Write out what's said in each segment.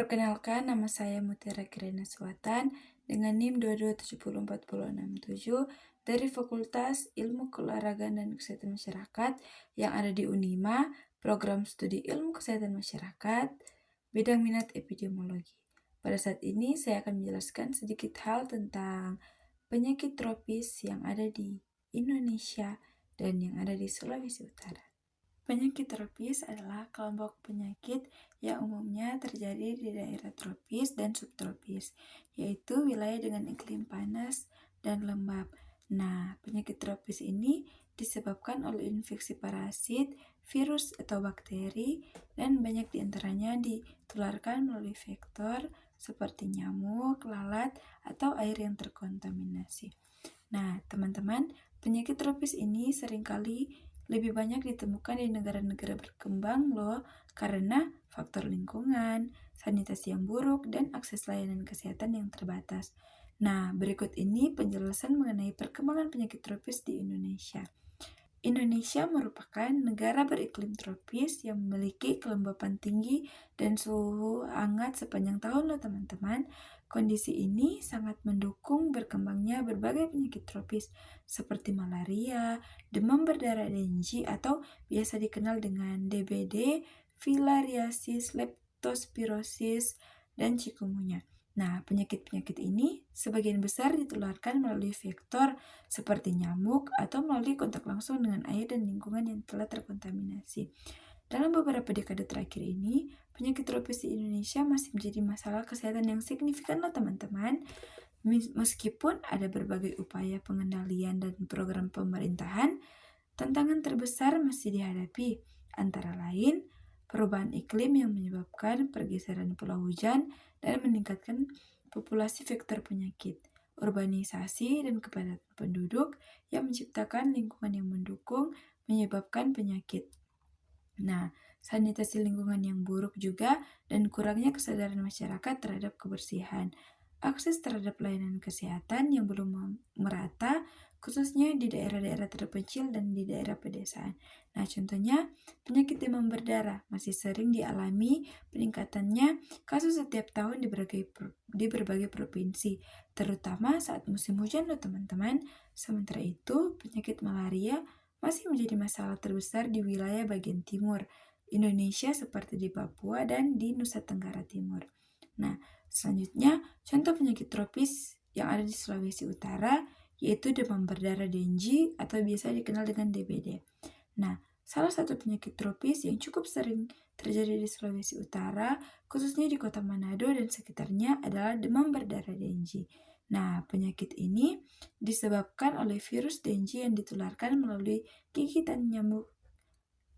Perkenalkan, nama saya Mutiara Kirana Swatan dengan NIM 22704067 dari Fakultas Ilmu Keolahragaan dan Kesehatan Masyarakat yang ada di Unima, Program Studi Ilmu Kesehatan Masyarakat, bidang minat epidemiologi. Pada saat ini saya akan menjelaskan sedikit hal tentang penyakit tropis yang ada di Indonesia dan yang ada di Sulawesi Utara. Penyakit tropis adalah kelompok penyakit yang umumnya terjadi di daerah tropis dan subtropis, yaitu wilayah dengan iklim panas dan lembab. Nah, penyakit tropis ini disebabkan oleh infeksi parasit, virus atau bakteri, dan banyak diantaranya ditularkan melalui vektor seperti nyamuk, lalat, atau air yang terkontaminasi. Nah, teman-teman, penyakit tropis ini seringkali lebih banyak ditemukan di negara-negara berkembang loh, karena faktor lingkungan, sanitasi yang buruk, dan akses layanan kesehatan yang terbatas. Nah, berikut ini penjelasan mengenai perkembangan penyakit tropis di Indonesia. Indonesia merupakan negara beriklim tropis yang memiliki kelembapan tinggi dan suhu hangat sepanjang tahun loh teman-teman. Kondisi ini sangat mendukung berkembangnya berbagai penyakit tropis seperti malaria, demam berdarah Dengue atau biasa dikenal dengan DBD, filariasis, leptospirosis, dan chikungunya. Nah, penyakit-penyakit ini sebagian besar ditularkan melalui vektor seperti nyamuk atau melalui kontak langsung dengan air dan lingkungan yang telah terkontaminasi. Dalam beberapa dekade terakhir ini, penyakit tropis di Indonesia masih menjadi masalah kesehatan yang signifikan loh teman-teman. Meskipun ada berbagai upaya pengendalian dan program pemerintahan, tantangan terbesar masih dihadapi, antara lain perubahan iklim yang menyebabkan pergeseran pola hujan dan meningkatkan populasi vektor penyakit, urbanisasi dan kepadatan penduduk yang menciptakan lingkungan yang mendukung menyebabkan penyakit. Nah, sanitasi lingkungan yang buruk juga dan kurangnya kesadaran masyarakat terhadap kebersihan. Akses terhadap layanan kesehatan yang belum merata, khususnya di daerah-daerah terpencil dan di daerah pedesaan. Nah, contohnya penyakit demam berdarah masih sering dialami peningkatannya kasus setiap tahun di berbagai provinsi, terutama saat musim hujan loh teman-teman. Sementara itu, penyakit malaria masih menjadi masalah terbesar di wilayah bagian timur Indonesia seperti di Papua dan di Nusa Tenggara Timur. Nah, selanjutnya contoh penyakit tropis yang ada di Sulawesi Utara yaitu demam berdarah Dengue atau biasa dikenal dengan DBD. Nah, salah satu penyakit tropis yang cukup sering terjadi di Sulawesi Utara, khususnya di kota Manado dan sekitarnya adalah demam berdarah Dengue. Nah, penyakit ini disebabkan oleh virus Dengue yang ditularkan melalui gigitan nyamuk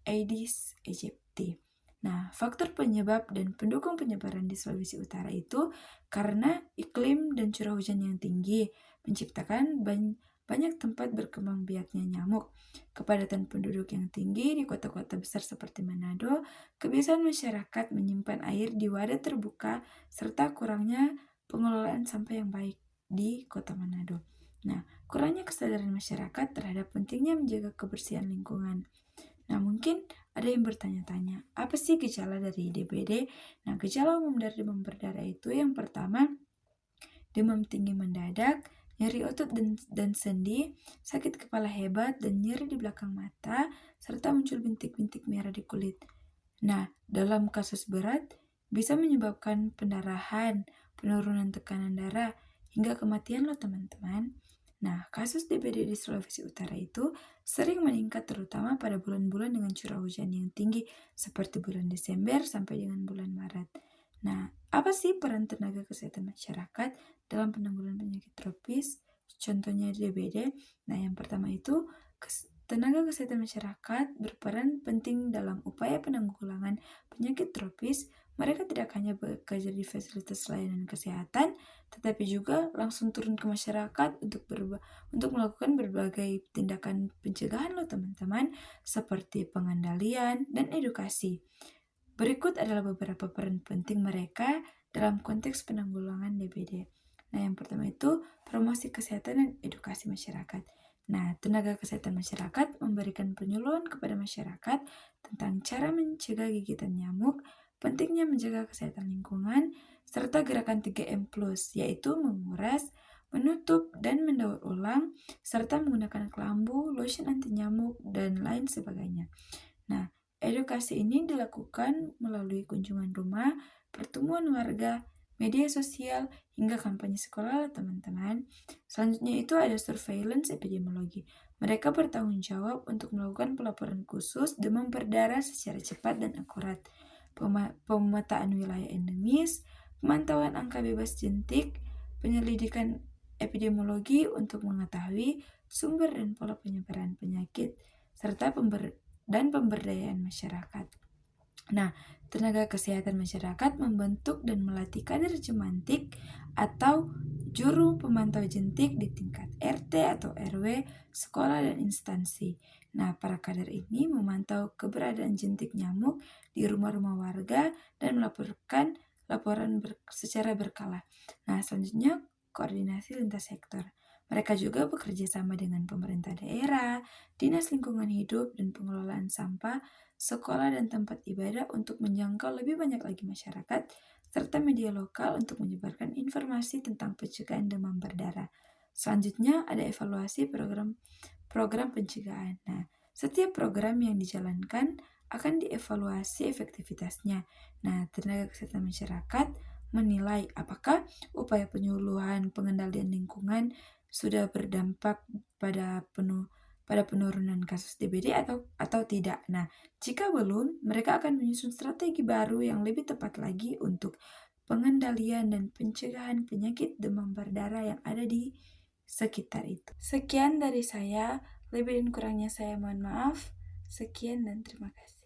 Aedes aegypti. Nah, faktor penyebab dan pendukung penyebaran di Sulawesi Utara itu karena iklim dan curah hujan yang tinggi menciptakan banyak tempat berkembang biaknya nyamuk, kepadatan penduduk yang tinggi di kota-kota besar seperti Manado, kebiasaan masyarakat menyimpan air di wadah terbuka, serta kurangnya pengelolaan sampah yang baik di kota Manado. Nah, kurangnya kesadaran masyarakat terhadap pentingnya menjaga kebersihan lingkungan. Nah, mungkin ada yang bertanya-tanya, apa sih gejala dari DBD? Nah, gejala umum dari demam berdarah itu yang pertama, demam tinggi mendadak, nyeri otot dan sendi, sakit kepala hebat, dan nyeri di belakang mata, serta muncul bintik-bintik merah di kulit. Nah, dalam kasus berat, bisa menyebabkan pendarahan, penurunan tekanan darah, hingga kematian loh teman-teman. Nah, kasus DBD di Sulawesi Utara itu sering meningkat terutama pada bulan-bulan dengan curah hujan yang tinggi seperti bulan Desember sampai dengan bulan Maret. Nah, apa sih peran tenaga kesehatan masyarakat dalam penanggulangan penyakit tropis? Contohnya DBD. Nah, yang pertama itu tenaga kesehatan masyarakat berperan penting dalam upaya penanggulangan penyakit tropis. Mereka tidak hanya bekerja di fasilitas layanan kesehatan, tetapi juga langsung turun ke masyarakat untuk melakukan berbagai tindakan pencegahan loh teman-teman, seperti pengendalian dan edukasi. Berikut adalah beberapa peran penting mereka dalam konteks penanggulangan DBD. Nah, yang pertama itu promosi kesehatan dan edukasi masyarakat. Nah, tenaga kesehatan masyarakat memberikan penyuluhan kepada masyarakat tentang cara mencegah gigitan nyamuk, pentingnya menjaga kesehatan lingkungan, serta gerakan 3M+, yaitu menguras, menutup, dan mendaur ulang, serta menggunakan kelambu, lotion anti nyamuk, dan lain sebagainya. Nah, edukasi ini dilakukan melalui kunjungan rumah, pertemuan warga, media sosial, hingga kampanye sekolah, teman-teman. Selanjutnya itu ada surveillance epidemiologi. Mereka bertanggung jawab untuk melakukan pelaporan khusus demam berdarah secara cepat dan akurat, pemetaan wilayah endemis, pemantauan angka bebas jentik, penyelidikan epidemiologi untuk mengetahui sumber dan pola penyebaran penyakit, serta pemberdayaan masyarakat. Nah, tenaga kesehatan masyarakat membentuk dan melatih kader jemantik atau juru pemantau jentik di tingkat RT atau RW, sekolah, dan instansi. Nah, para kader ini memantau keberadaan jentik nyamuk di rumah-rumah warga dan melaporkan secara berkala. Nah, selanjutnya koordinasi lintas sektor. Mereka juga bekerja sama dengan pemerintah daerah, dinas lingkungan hidup, dan pengelolaan sampah, sekolah, dan tempat ibadah untuk menjangkau lebih banyak lagi masyarakat, serta media lokal untuk menyebarkan informasi tentang pencegahan demam berdarah. Selanjutnya ada evaluasi program pencegahan. Nah, setiap program yang dijalankan akan dievaluasi efektivitasnya. Nah, tenaga kesehatan masyarakat menilai apakah upaya penyuluhan pengendalian lingkungan sudah berdampak pada penurunan kasus DBD atau tidak. Nah, jika belum, mereka akan menyusun strategi baru yang lebih tepat lagi untuk pengendalian dan pencegahan penyakit demam berdarah yang ada di sekitar itu. Sekian dari saya, lebih dan kurangnya saya mohon maaf. Sekian dan terima kasih.